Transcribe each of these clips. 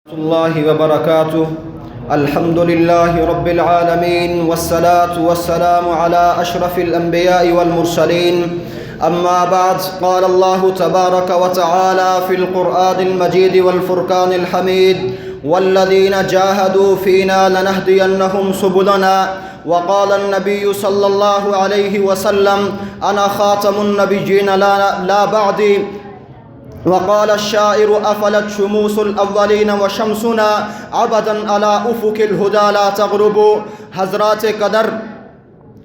الله وبركاته. الحمد لله رب العالمين والصلاة والسلام على أشرف الأنبياء والمرسلين. أما بعد، قال الله تبارك وتعالى في القرآن المجيد والفرقان الحميد: والذين جاهدوا فينا لنهدينهم سبلنا. وقال النبي صلى الله عليه وسلم: أنا خاتم النبيين لا بعدي. وقال الشاعر: أفلت شموس الأولين وشمسنا عبدا على أفق الهدى لا تغرب. حضرات قدر،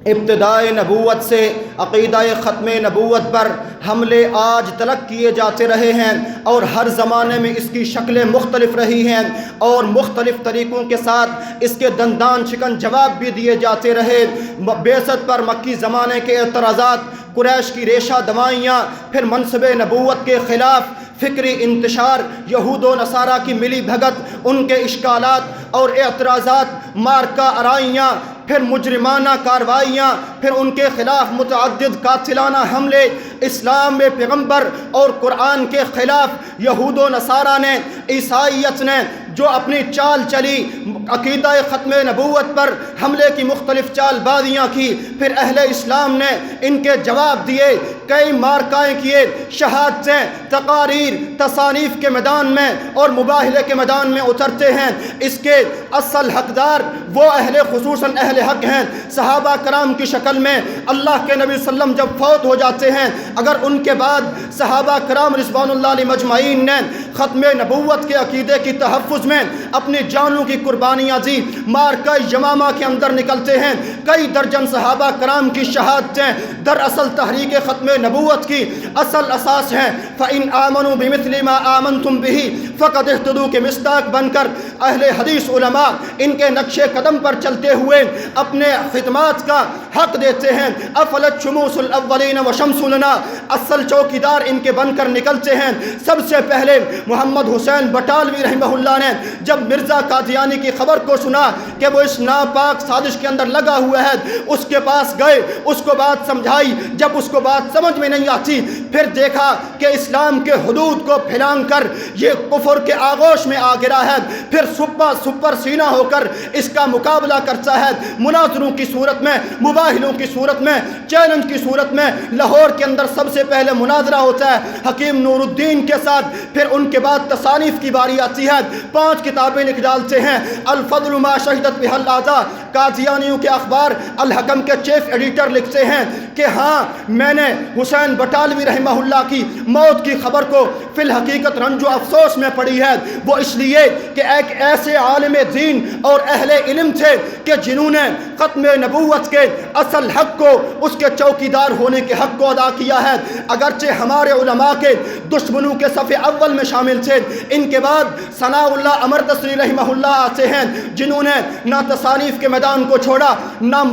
ابتدائے نبوت سے عقیدہ ختم نبوت پر حملے آج تلک کیے جاتے رہے ہیں اور ہر زمانے میں اس کی شکلیں مختلف رہی ہیں اور مختلف طریقوں کے ساتھ اس کے دندان شکن جواب بھی دیے جاتے رہے۔ بعثت پر مکی زمانے کے اعتراضات، قریش کی ریشہ دوائیاں، پھر منصب نبوت کے خلاف فکری انتشار، یہود و نصارہ کی ملی بھگت، ان کے اشکالات اور اعتراضات، مارکہ آرائیاں، پھر مجرمانہ کارروائیاں، پھر ان کے خلاف متعدد قاتلانہ حملے، اسلام میں پیغمبر اور قرآن کے خلاف یہود و نصارہ نے، عیسائیت نے جو اپنی چال چلی، عقیدہ ختم نبوت پر حملے کی مختلف چال بازیاں کی، پھر اہل اسلام نے ان کے جواب دیے، کئی مارکائیں کیے، شہادتیں، تقاریر، تصانیف کے میدان میں اور مباہلے کے میدان میں اترتے ہیں۔ اس کے اصل حقدار وہ خصوصاً اہل حق ہیں، صحابہ کرام کی شکل میں۔ اللہ کے نبی صلی اللہ علیہ وسلم جب فوت ہو جاتے ہیں، اگر ان کے بعد صحابہ کرام رضوان اللہ علیہ مجمعین نے ختم نبوت کے عقیدے کی تحفظ میں اپنی جانوں کی قربانیاں دی، مارکہ یمامہ کے اندر نکلتے ہیں، کئی درجن صحابہ کرام کی شہادتیں دراصل تحریک ختم نبوت کی اصل اساس ہیں۔ فَإِنْ آمَنُوا بِمِثْلِ مَا آمَنْتُمْ بِهِ فَقَدْ اهْتَدُوا کے مصداق بن کر اہل حدیث علماء ان کے نقش قدم پر چلتے ہوئے اپنے خدمات کا حق دیتے ہیں۔ افلت شموس الاولین وشمسنا، اصل چوکیدار ان کے بن کر نکلتے ہیں۔ سب سے پہلے محمد حسین بٹالوی رحمہ اللہ نے جب مرزا قادیانی کی خبر کو سنا کہ وہ اس ناپاک سازش کے اندر لگا ہوا ہے، اس کے پاس گئے، اس کو بات سمجھائی۔ جب اس کو بات سمجھ میں نہیں آتی، پھر دیکھا کہ اسلام کے حدود کو پھلانگ کر یہ کفر کے آغوش میں آ گرا ہے، پھر سپر سینہ ہو کر اس کا مقابلہ کرتا ہے، مناظروں کی صورت میں، مباہلوں کی صورت میں، چیلنج کی صورت میں۔ لاہور کے اندر سب سے پہلے مناظرہ ہوتا ہے حکیم نور الدین کے ساتھ، پھر ان کے بعد تصانیف کی باری آتی ہے، 5 کتابیں لکھ ڈالتے ہیں۔ الفضل ما شہدت بہ الاعداء، قادیانیوں کے اخبار الحکم کے چیف ایڈیٹر لکھتے ہیں کہ ہاں، میں نے حسین بٹالوی رحمہ اللہ کی موت کی خبر کو فی الحقیقت رنج و افسوس میں پڑھی ہے، وہ اس لیے کہ ایک ایسے عالم دین اور اہل علم تھے کہ جنہوں نے ختم نبوت کے اصل حق کو، اس کے چوکیدار ہونے کے حق کو ادا کیا ہے۔ اگرچہ ہمارے علماء کے دشمنوں کے صف اول میں شامل تھے، ان کے بعد ثناء اللہ امردسری رحمہ اللہ آتے ہیں جنہوں نے نہ تصانیف کے میدان کو چھوڑا، نہ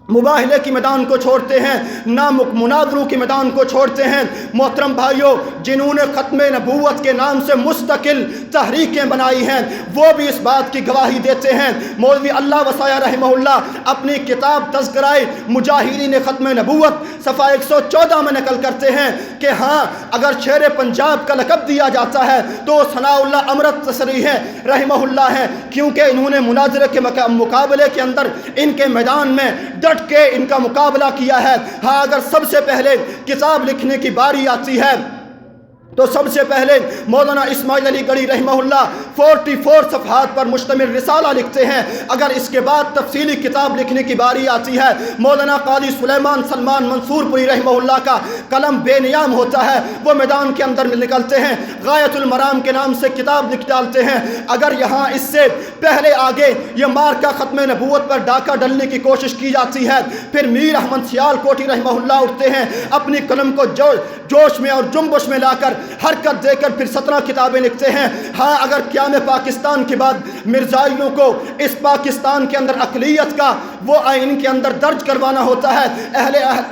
مباہلے کی میدان کو چھوڑتے ہیں، نہ مناظروں کے میدان کو چھوڑتے ہیں۔ محترم بھائیوں، جنہوں نے ختم نبوت کے نام سے مستقل تحریکیں بنائی ہیں، وہ بھی اس بات کی گواہی دیتے ہیں۔ مولوی اللہ وسایہ رحمہ اللہ اپنی کتاب تذکرہ مجاہرین ختم نبوت صفحہ 114 میں نقل کرتے ہیں کہ ہاں، اگر شیر پنجاب کا لقب دیا جاتا ہے تو ثناء اللہ امردسری ہیں رحمہ اللہ ہیں، کیونکہ انہوں نے مناظرے کے مقابلے کے اندر ان کے میدان میں ڈٹ کے ان کا مقابلہ کیا ہے۔ ہاں، اگر سب سے پہلے کتاب لکھنے کی باری آتی ہے تو سب سے پہلے مولانا اسماعیل علی گڑھی رحمہ اللہ 44 صفحات پر مشتمل رسالہ لکھتے ہیں۔ اگر اس کے بعد تفصیلی کتاب لکھنے کی باری آتی ہے، مولانا قاضی سلیمان سلمان منصور پوری رحمہ اللہ کا قلم بے نیام ہوتا ہے، وہ میدان کے اندر نکلتے ہیں، غایت المرام کے نام سے کتاب لکھ ڈالتے ہیں۔ اگر یہاں اس سے پہلے آگے یہ مارکہ ختم نبوت پر ڈاکہ ڈلنے کی کوشش کی جاتی ہے، پھر میر احمد سیال کوٹی رحمہ اللہ اٹھتے ہیں، اپنی قلم کو جوش میں اور جنبش میں لا کر حرکت دے کر پھر 17 کتابیں لکھتے ہیں۔ ہاں، اگر قیام پاکستان کے بعد مرزائیوں کو اس پاکستان کے اندر اقلیت کا وہ ان کے اندر درج کروانا ہوتا ہے۔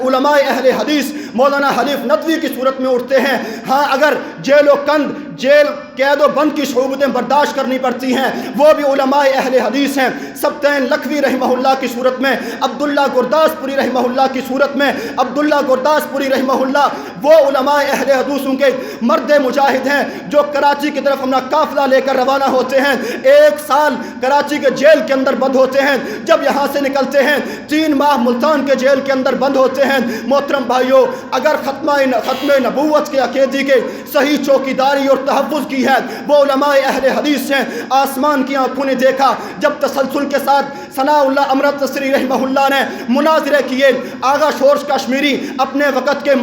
علماء اہل حدیث مولانا حنیف ندوی کی صورت میں اٹھتے ہیں۔ ہاں اگر جیل و قند، جیل قید و بند کی صعوبتیں برداشت کرنی پڑتی ہیں، وہ بھی علماء اہل حدیث ہیں۔ سبطین لکھوی رحمہ اللہ کی صورت میں، عبداللہ گرداس پوری رحمہ اللہ کی صورت میں، عبداللہ گرداس پوری رحمہ اللہ وہ علماء اہل حدیثوں کے مرد مجاہد ہیں جو کراچی کی طرف اپنا قافلہ لے کر روانہ ہوتے ہیں۔ 1 سال کراچی کے جیل کے اندر بند ہوتے ہیں، جب یہاں سے نکلتے ہیں 3 ماہ ملتان کے جیل کے اندر بند ہوتے ہیں۔ محترم بھائیوں، اگر ختم نبوت کے عقیدے کے صحیح چوکیداری اور تحفظ کی ہے وہ علماء اہل حدیث ہیں۔ آسمان کی آنکھوں نے دیکھا جب تسلسل کے ساتھ ثناء اللہ امرت نصری رحمہ اللہ نے مناظرے کیے۔ آغا شورش کشمیری اپنے وقت کے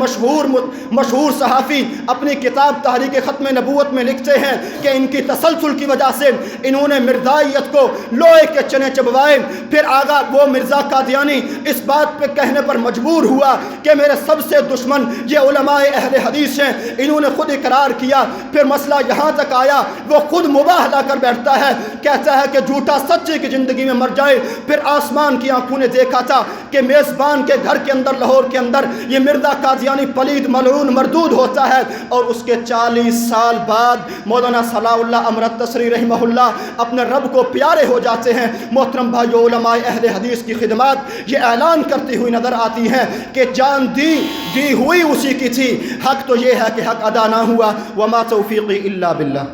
مشہور صحافی اپنی کتاب تحریک ختم نبوت میں لکھتے ہیں کہ ان کی تسلسل کی وجہ سے انہوں نے مرزائیت کو لوہے کے چنے چبوائے۔ پھر آگا وہ مرزا قادیانی اس بات پہ کہنے پر مجبور ہوا کہ میرے سب سے دشمن یہ علماء اہل حدیث ہیں، انہوں نے خود اقرار کیا۔ پھر مسئلہ یہاں تک آیا وہ خود مباح لا کر بیٹھتا ہے، کہتا ہے کہ جھوٹا سچے کی زندگی میں مر جائے۔ پھر آسمان کی آنکھوں نے دیکھا تھا کہ میزبان کے گھر کے اندر لاہور کے اندر یہ مرزا قادیانی پلید ملعون مردود ہوتا ہے، اور اس کے 40 سال بعد مولانا صلاح اللہ امرت نصری رحمہ اللہ اپنے رب کو پیارے ہو جاتے ہیں۔ محترم بھائیو، علماء اہل حدیث کی خدمات یہ اعلان کرتی ہوئی نظر آتی ہیں کہ جان دی ہوئی اسی کی تھی، حق تو یہ ہے کہ حق ادا نہ ہوا۔ وما توفیقی الا باللہ۔